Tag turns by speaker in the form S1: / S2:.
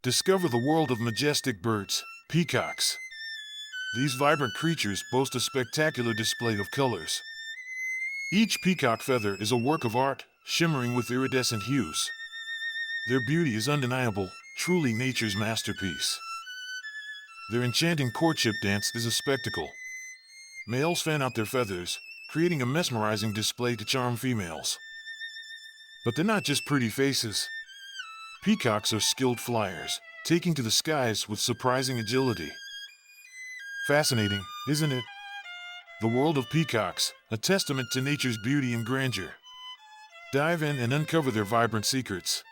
S1: Discover the world of majestic birds, peacocks. These vibrant creatures boast a spectacular display of colors. Each peacock feather is a work of art, shimmering with iridescent hues. Their beauty is undeniable, truly nature's masterpiece. Their enchanting courtship dance is a spectacle. Males fan out their feathers, creating a mesmerizing display to charm females. But they're not just pretty faces. Peacocks are skilled flyers, taking to the skies with surprising agility. Fascinating, isn't it? The world of peacocks, a testament to nature's beauty and grandeur. Dive in and uncover their vibrant secrets.